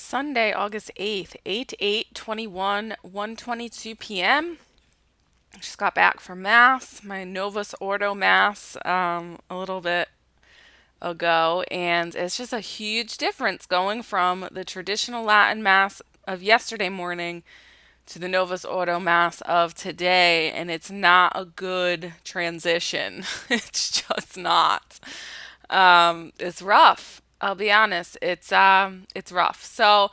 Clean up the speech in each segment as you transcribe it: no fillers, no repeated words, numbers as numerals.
Sunday, August 8th, 8/8/21, 1:22 p.m. Just got back from Mass, my Novus Ordo Mass, a little bit ago, and it's just a huge difference going from the traditional Latin Mass of yesterday morning to the Novus Ordo Mass of today, and it's not a good transition. It's just not. It's rough. I'll be honest. It's rough. So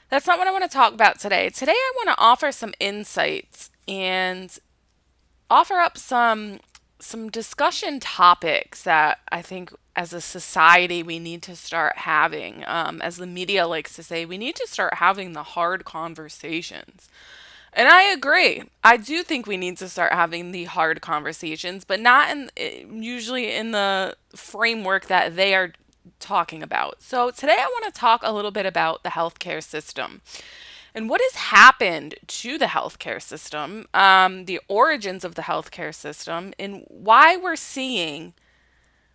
that's not what I want to talk about today. Today I want to offer some insights and offer up some discussion topics that I think as a society we need to start having. As the media likes to say, we need to start having the hard conversations. And I agree. I do think we need to start having the hard conversations, but not usually in the framework that they are talking about. So today I want to talk a little bit about the healthcare system and what has happened to the healthcare system, the origins of the healthcare system, and why we're seeing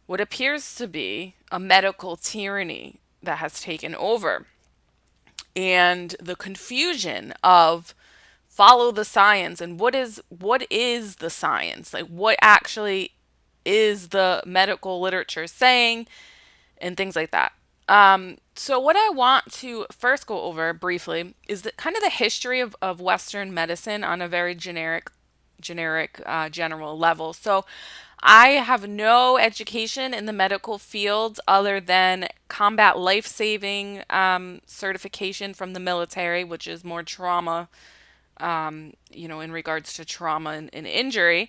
what appears to be a medical tyranny that has taken over, and the confusion of follow the science and what is the science, like what actually is the medical literature saying, and things like that. So what I want to first go over briefly is the kind of the history of Western medicine on a very general level. So I have no education in the medical field other than combat life saving certification from the military, which is more trauma, in regards to trauma and injury.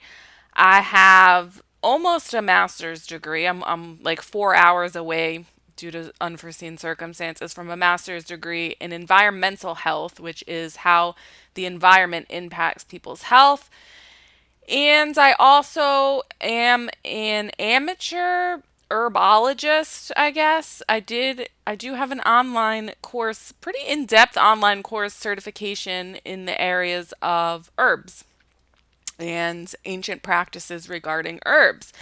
I have almost a master's degree. I'm like 4 hours away due to unforeseen circumstances from a master's degree in environmental health, which is how the environment impacts people's health. And I also am an amateur herbologist, I guess. I do have an online course, pretty in-depth online course certification in the areas of herbs and ancient practices regarding herbs,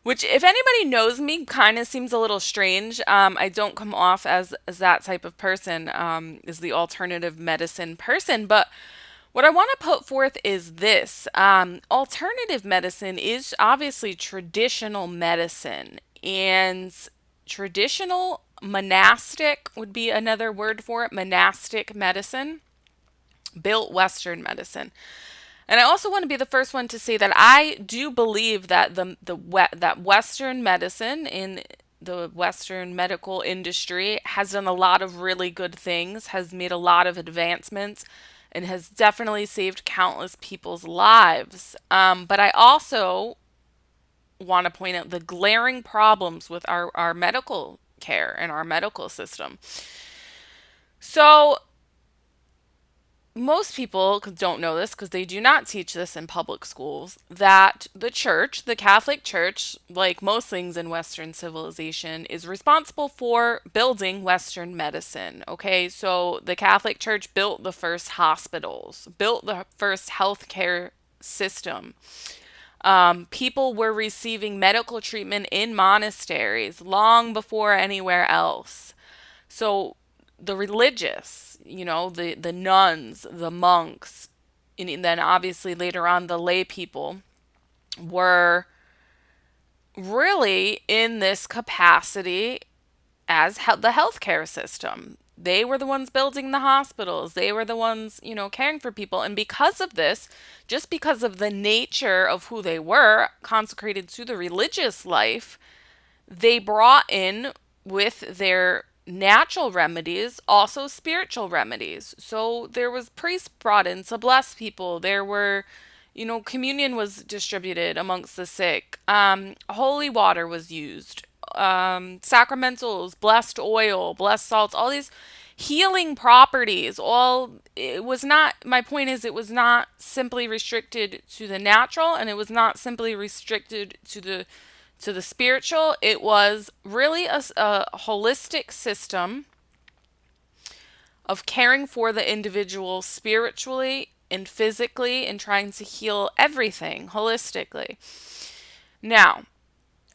which, if anybody knows me, kind of seems a little strange. I don't come off as that type of person, as the alternative medicine person. But what I want to put forth is this: alternative medicine is obviously traditional medicine, and traditional monastic would be another word for it. Monastic medicine built Western medicine. And I also want to be the first one to say that I do believe that that Western medicine in the Western medical industry has done a lot of really good things, has made a lot of advancements, and has definitely saved countless people's lives. But I also want to point out the glaring problems with our medical care and our medical system. So most people don't know this because they do not teach this in public schools, that the church, the Catholic Church, like most things in Western civilization, is responsible for building Western medicine. Okay, so the Catholic Church built the first hospitals, built the first healthcare system. People were receiving medical treatment in monasteries long before anywhere else. So the religious, the nuns, the monks, and then obviously later on the lay people were really in this capacity as the healthcare system. They were the ones building the hospitals. They were the ones, caring for people. And because of this, just because of the nature of who they were, consecrated to the religious life, they brought in with their natural remedies also spiritual remedies. So there was priests brought in to bless people. There were, communion was distributed amongst the sick. Holy water was used. Sacramentals, blessed oil, blessed salts, all these healing properties. It was not, my point is, it was not simply restricted to the natural, and it was not simply restricted to the spiritual. It was really a holistic system of caring for the individual spiritually and physically and trying to heal everything holistically. Now,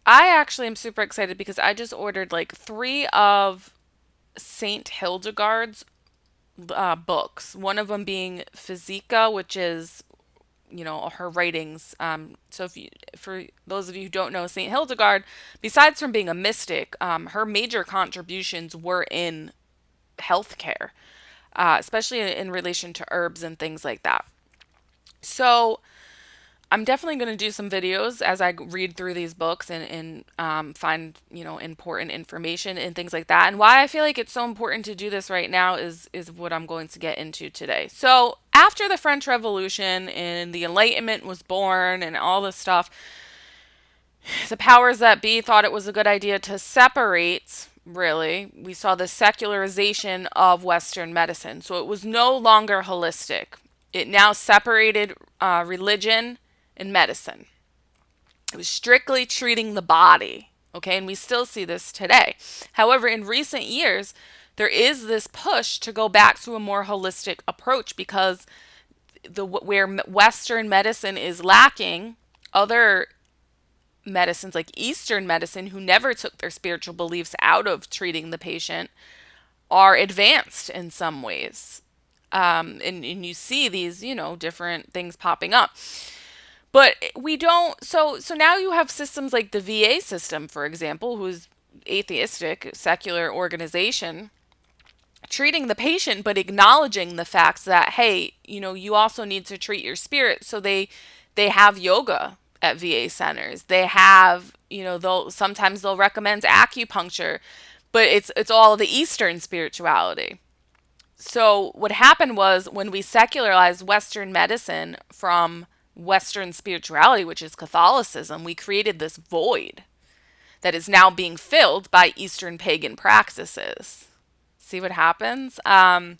I actually am super excited because I just ordered like 3 of Saint Hildegard's books. One of them being Physica, which is, her writings. So if you, for those of you who don't know, Saint Hildegard, besides from being a mystic, her major contributions were in healthcare, especially in relation to herbs and things like that. So I'm definitely going to do some videos as I read through these books and find, important information and things like that. And why I feel like it's so important to do this right now is what I'm going to get into today. So after the French Revolution and the Enlightenment was born and all this stuff, the powers that be thought it was a good idea to separate. Really, we saw the secularization of Western medicine. So it was no longer holistic. It now separated religion and medicine. It was strictly treating the body. Okay, and we still see this today. However, in recent years, there is this push to go back to a more holistic approach because where Western medicine is lacking, other medicines like Eastern medicine, who never took their spiritual beliefs out of treating the patient, are advanced in some ways. And you see these, different things popping up. But we don't. So now you have systems like the VA system, for example, who's atheistic, secular organization, treating the patient, but acknowledging the facts that, hey, you also need to treat your spirit. So they have yoga at VA centers. They have, sometimes they'll recommend acupuncture, but it's all the Eastern spirituality. So what happened was when we secularized Western medicine from Western spirituality, which is Catholicism, we created this void that is now being filled by Eastern pagan practices. See what happens? And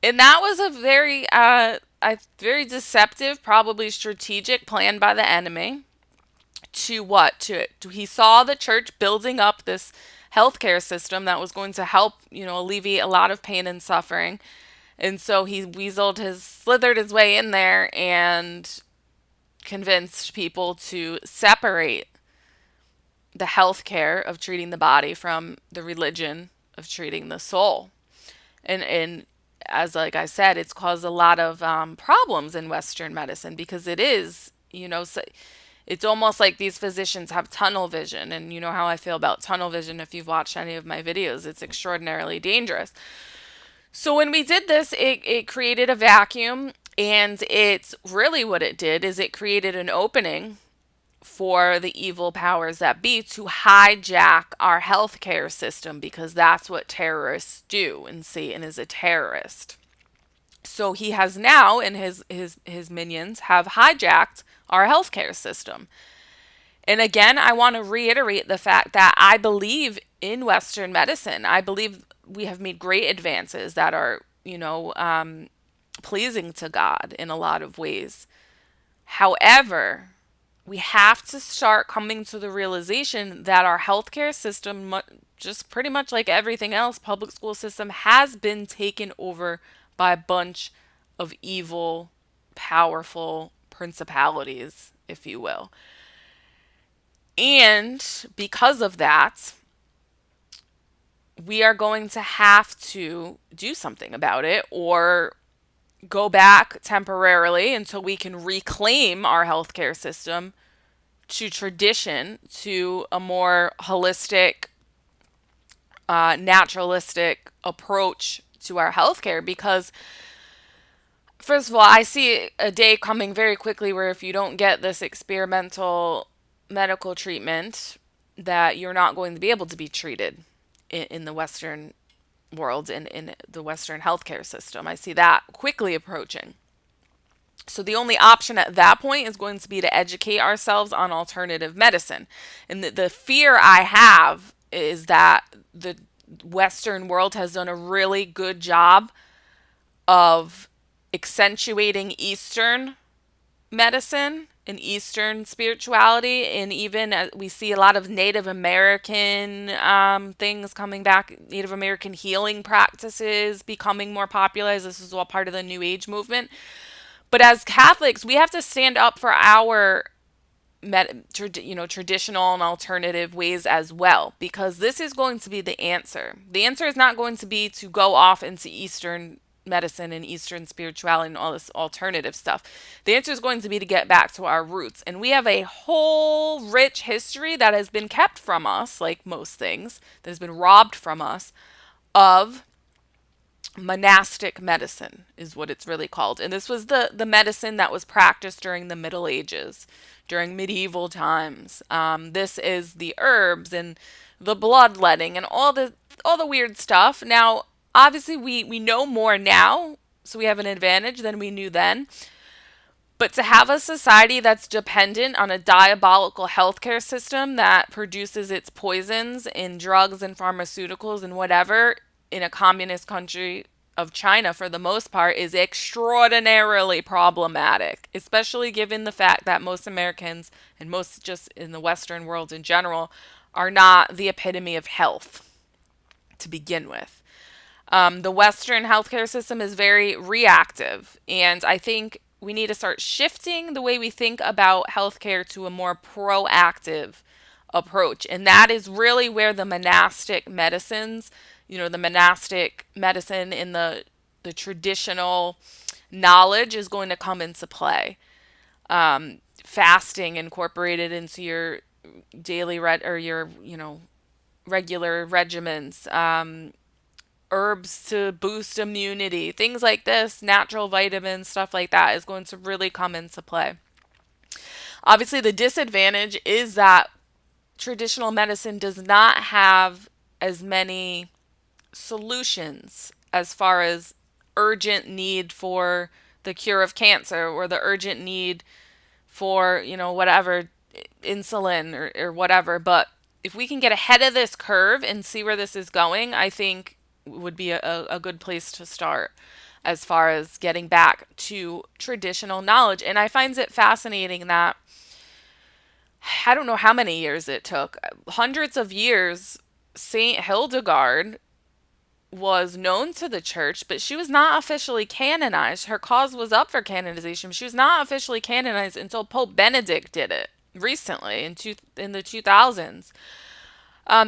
that was a very deceptive, probably strategic plan by the enemy to what? He saw the church building up this healthcare system that was going to help, alleviate a lot of pain and suffering. And so he slithered his way in there and convinced people to separate the healthcare of treating the body from the religion of treating the soul. And as like I said, it's caused a lot of problems in Western medicine because it is, it's almost like these physicians have tunnel vision. And you know how I feel about tunnel vision if you've watched any of my videos. It's extraordinarily dangerous. So when we did this, it created a vacuum, and it's really what it did is it created an opening for the evil powers that be to hijack our healthcare system, because that's what terrorists do, and Satan is a terrorist. So he has now, and his minions have hijacked our healthcare system. And again, I want to reiterate the fact that I believe in Western medicine. I believe we have made great advances that are, pleasing to God in a lot of ways. However, we have to start coming to the realization that our healthcare system, just pretty much like everything else, public school system, has been taken over by a bunch of evil, powerful principalities, if you will. And because of that, we are going to have to do something about it, or go back temporarily until we can reclaim our healthcare system to tradition, to a more holistic, naturalistic approach to our healthcare. Because, first of all, I see a day coming very quickly where if you don't get this experimental medical treatment, that you're not going to be able to be treated in the Western world, in the Western healthcare system. I see that quickly approaching. So the only option at that point is going to be to educate ourselves on alternative medicine. And the fear I have is that the Western world has done a really good job of accentuating Eastern medicine and Eastern spirituality, and even we see a lot of Native American things coming back, Native American healing practices becoming more popular, as this is all part of the New Age movement. But as Catholics, we have to stand up for our traditional and alternative ways as well, because this is going to be the answer. The answer is not going to be to go off into Eastern medicine and Eastern spirituality and all this alternative stuff. The answer is going to be to get back to our roots. And we have a whole rich history that has been kept from us, like most things, that has been robbed from us, of monastic medicine is what it's really called. And this was the medicine that was practiced during the Middle Ages, during medieval times. This is the herbs and the bloodletting and all the weird stuff. Now, obviously, we know more now, so we have an advantage than we knew then. But to have a society that's dependent on a diabolical healthcare system that produces its poisons in drugs and pharmaceuticals and whatever in a communist country of China for the most part is extraordinarily problematic, especially given the fact that most Americans and most just in the Western world in general are not the epitome of health to begin with. The Western healthcare system is very reactive, and I think we need to start shifting the way we think about healthcare to a more proactive approach. And that is really where the monastic medicines, the monastic medicine in the traditional knowledge is going to come into play. Fasting incorporated into your daily or your, regular regimens. Herbs to boost immunity, things like this, natural vitamins, stuff like that is going to really come into play. Obviously, the disadvantage is that traditional medicine does not have as many solutions as far as urgent need for the cure of cancer or the urgent need for, whatever, insulin or whatever. But if we can get ahead of this curve and see where this is going, I think would be a good place to start as far as getting back to traditional knowledge. And I find it fascinating that I don't know how many years it took, hundreds of years. Saint Hildegard was known to the church, but she was not officially canonized. Her cause was up for canonization. She was not officially canonized until Pope Benedict did it recently in the 2000s.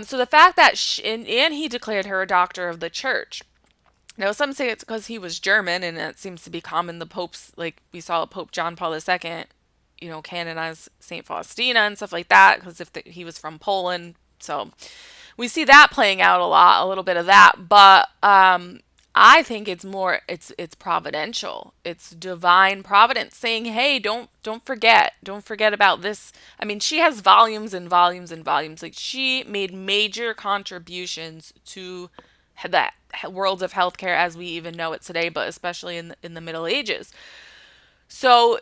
So the fact that and he declared her a doctor of the church. Now, some say it's because he was German, and it seems to be common. The popes, like we saw Pope John Paul II, canonize Saint Faustina and stuff like that, because he was from Poland. So we see that playing out a little bit of that. But I think it's providential. It's divine providence saying, "Hey, don't forget about this." I mean, she has volumes and volumes and volumes. Like, she made major contributions to the world of healthcare as we even know it today, but especially in the Middle Ages. So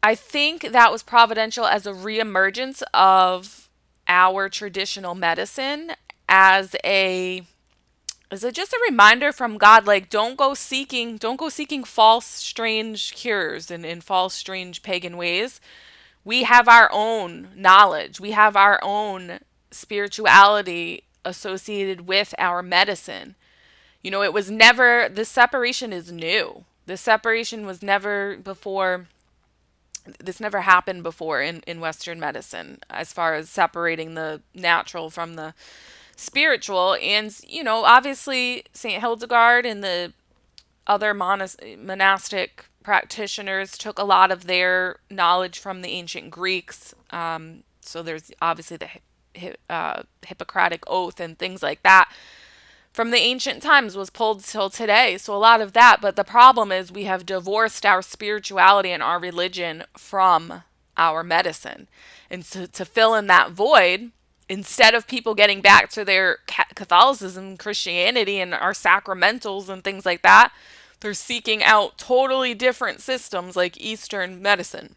I think that was providential as a reemergence of our traditional medicine as just a reminder from God, like, don't go seeking false, strange cures and false, strange pagan ways. We have our own knowledge. We have our own spirituality associated with our medicine. It was never, this separation is new. This separation was never before, this never happened before in Western medicine, as far as separating the natural from the spiritual. And obviously Saint Hildegard and the other monastic practitioners took a lot of their knowledge from the ancient Greeks. So there's obviously the Hippocratic oath and things like that from the ancient times was pulled till today. So a lot of that. But the problem is we have divorced our spirituality and our religion from our medicine. And to fill in that void, instead of people getting back to their Catholicism, Christianity, and our sacramentals and things like that, they're seeking out totally different systems like Eastern medicine,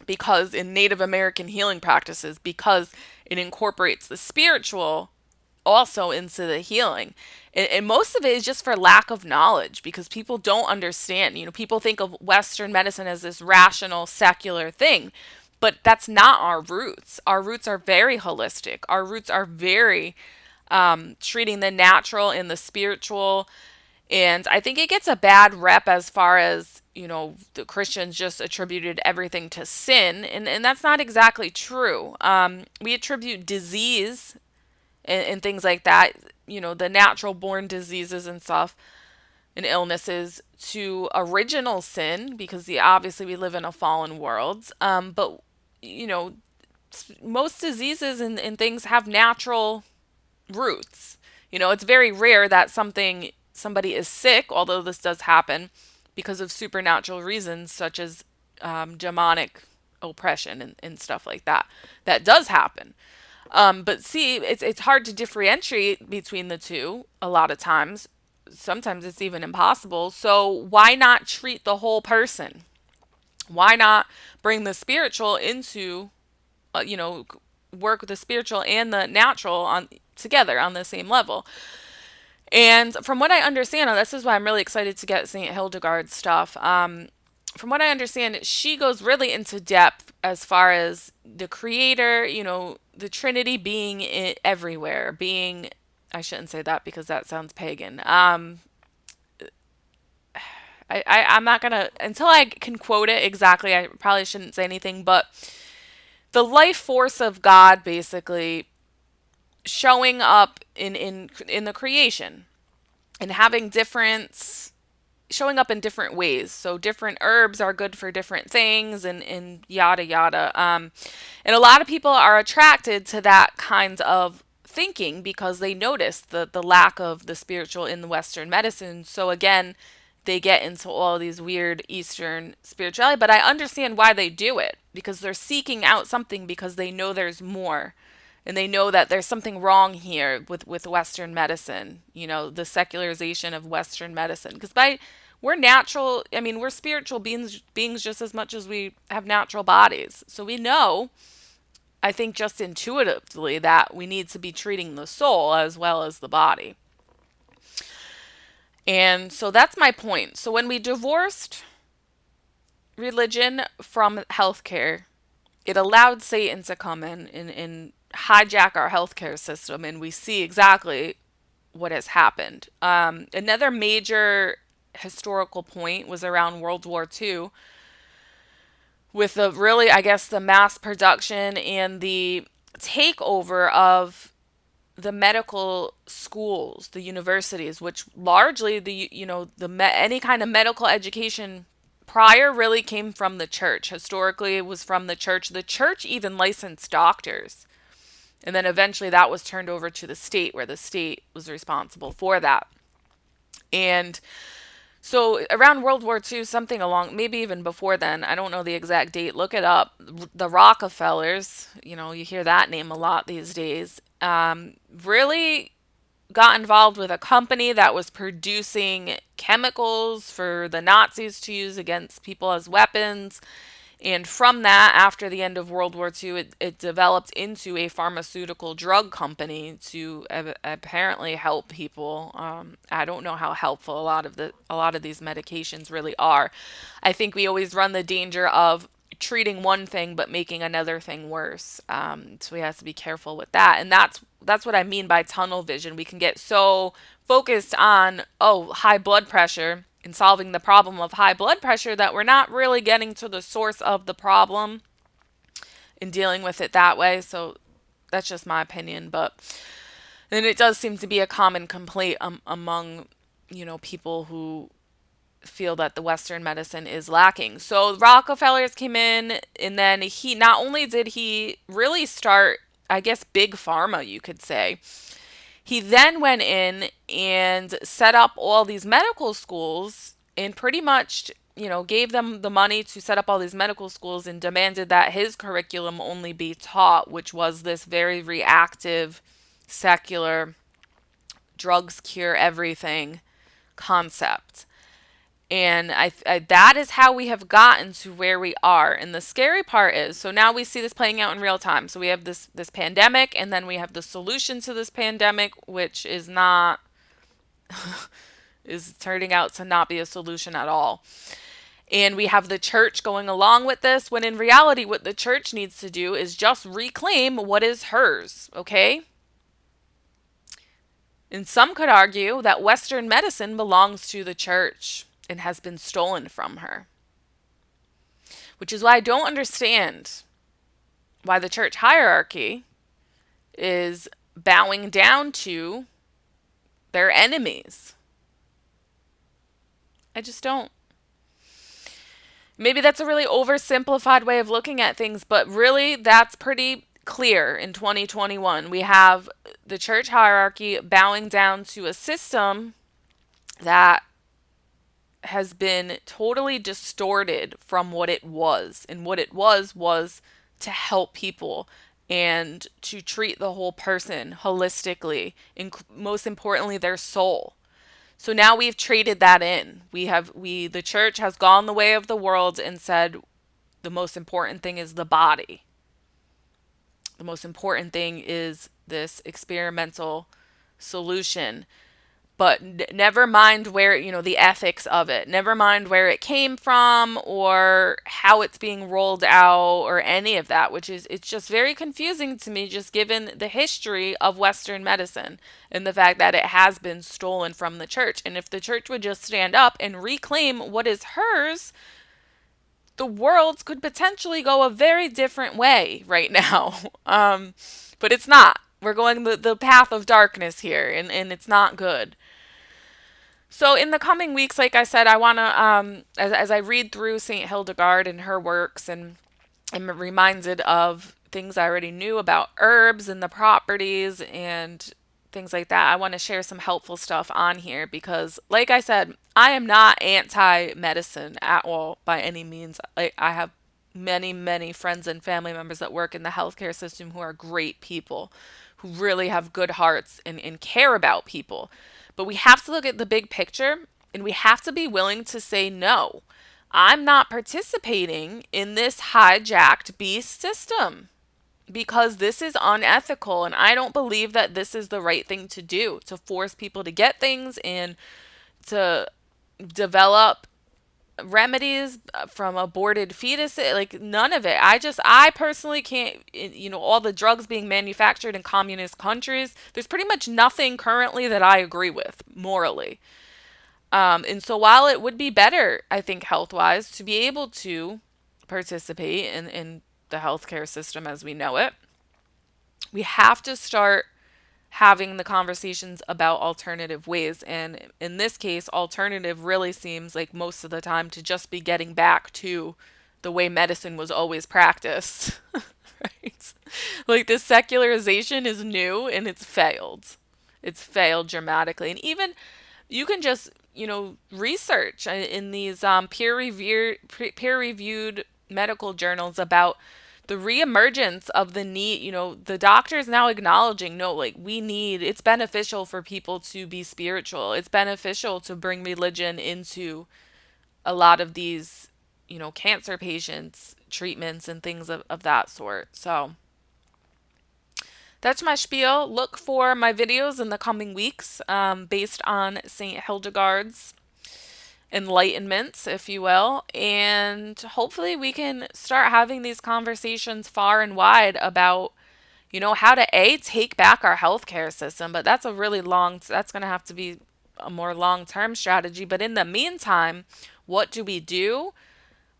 because in Native American healing practices, because it incorporates the spiritual also into the healing. And most of it is just for lack of knowledge, because people don't understand. People think of Western medicine as this rational, secular thing. But that's not our roots. Our roots are very holistic. Our roots are very treating the natural and the spiritual. And I think it gets a bad rep as far as, the Christians just attributed everything to sin, and that's not exactly true. We attribute disease and things like that, the natural born diseases and stuff and illnesses to original sin because obviously we live in a fallen world. But, you know, most diseases and things have natural roots. It's very rare that somebody is sick, although this does happen because of supernatural reasons such as demonic oppression and stuff like that. That does happen. But see, it's hard to differentiate between the two a lot of times. Sometimes it's even impossible. So why not treat the whole person? Why not bring the spiritual into, work with the spiritual and the natural on together on the same level? And from what I understand, and this is why I'm really excited to get St. Hildegard stuff. From what I understand, she goes really into depth as far as the creator, the Trinity being everywhere, being, I shouldn't say that because that sounds pagan. I'm not going to, until I can quote it exactly, I probably shouldn't say anything, but the life force of God basically showing up in the creation and having showing up in different ways. So different herbs are good for different things and yada yada. And a lot of people are attracted to that kind of thinking because they notice the lack of the spiritual in the Western medicine. So again, they get into all these weird Eastern spirituality, but I understand why they do it because they're seeking out something because they know there's more. And they know that there's something wrong here with Western medicine, the secularization of Western medicine. Because we're natural, we're spiritual beings just as much as we have natural bodies. So we know, I think just intuitively, that we need to be treating the soul as well as the body. And so that's my point. So when we divorced religion from healthcare, it allowed Satan to come in and hijack our healthcare system, and we see exactly what has happened. Another major historical point was around World War II, with the mass production and the takeover of the medical schools, the universities, which largely any kind of medical education prior really came from the church. Historically, it was from the church. The church even licensed doctors. And then eventually that was turned over to the state, where the state was responsible for that. And so around World War II, something along, maybe even before then, I don't know the exact date, look it up. The Rockefellers, you hear that name a lot these days, really got involved with a company that was producing chemicals for the Nazis to use against people as weapons. And from that, after the end of World War II, it developed into a pharmaceutical drug company to apparently help people. I don't know how helpful a lot of these medications really are. I think we always run the danger of treating one thing but making another thing worse. So we have to be careful with that. And that's what I mean by tunnel vision. We can get so focused on high blood pressure in solving the problem of high blood pressure that we're not really getting to the source of the problem and dealing with it that way. So that's just my opinion. But then it does seem to be a common complaint among, people who feel that the Western medicine is lacking. So the Rockefellers came in, and then he not only did he really start, I guess, big pharma, you could say. He then went in and set up all these medical schools and pretty much, gave them the money to set up all these medical schools and demanded that his curriculum only be taught, which was this very reactive, secular, drugs cure everything concept. And that is how we have gotten to where we are. And the scary part is, so now we see this playing out in real time. So we have this pandemic, and then we have the solution to this pandemic, which is not, is turning out to not be a solution at all. And we have the church going along with this, when in reality, what the church needs to do is just reclaim what is hers, okay? And some could argue that Western medicine belongs to the church. and has been stolen from her. Which is why I don't understand why the church hierarchy is bowing down to their enemies. I just don't. Maybe that's a really oversimplified way of looking at things, but really that's pretty clear in 2021. We have the church hierarchy bowing down to a system that has been totally distorted from what it was. And what it was to help people and to treat the whole person holistically, and most importantly, their soul. So now we've traded that in. The church has gone the way of the world and said the most important thing is the body. The most important thing is this experimental solution. But never mind where, the ethics of it. Never mind where it came from or how it's being rolled out or any of that, it's just very confusing to me, just given the history of Western medicine and the fact that it has been stolen from the church. And if the church would just stand up and reclaim what is hers, the world could potentially go a very different way right now. But it's not. We're going the path of darkness here, and it's not good. So in the coming weeks, like I said, I want to, as I read through St. Hildegard and her works, and I'm reminded of things I already knew about herbs and the properties and things like that. I want to share some helpful stuff on here because, like I said, I am not anti-medicine at all by any means. I have many, many friends and family members that work in the healthcare system who are great people, who really have good hearts and care about people. But we have to look at the big picture, and we have to be willing to say, no, I'm not participating in this hijacked beast system because this is unethical. And I don't believe that this is the right thing to do, to force people to get things and to develop remedies from aborted fetuses, like none of it. I personally can't, all the drugs being manufactured in communist countries, there's pretty much nothing currently that I agree with morally. And so while it would be better, I think health-wise, to be able to participate in the healthcare system as we know it, we have to start having the conversations about alternative ways. And in this case, alternative really seems like most of the time to just be getting back to the way medicine was always practiced. Right? Like this secularization is new and it's failed. It's failed dramatically. And even you can just, research in these peer-reviewed medical journals about the reemergence of the need, the doctors now acknowledging, no, like it's beneficial for people to be spiritual. It's beneficial to bring religion into a lot of these, cancer patients, treatments and things of that sort. So that's my spiel. Look for my videos in the coming weeks based on St. Hildegard's enlightenments, if you will, and hopefully we can start having these conversations far and wide about, how to take back our healthcare system. But that's that's going to have to be a more long-term strategy. But in the meantime, what do?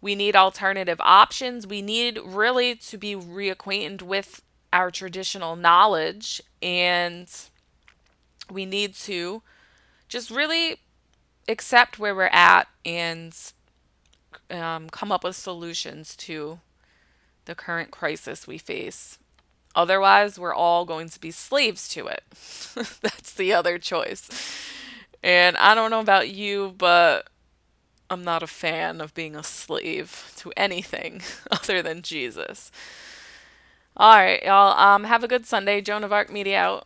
We need alternative options. We need really to be reacquainted with our traditional knowledge, and we need to just really accept where we're at and come up with solutions to the current crisis we face. Otherwise, we're all going to be slaves to it. That's the other choice. And I don't know about you, but I'm not a fan of being a slave to anything other than Jesus. All right, y'all. Have a good Sunday. Joan of Arc Media out.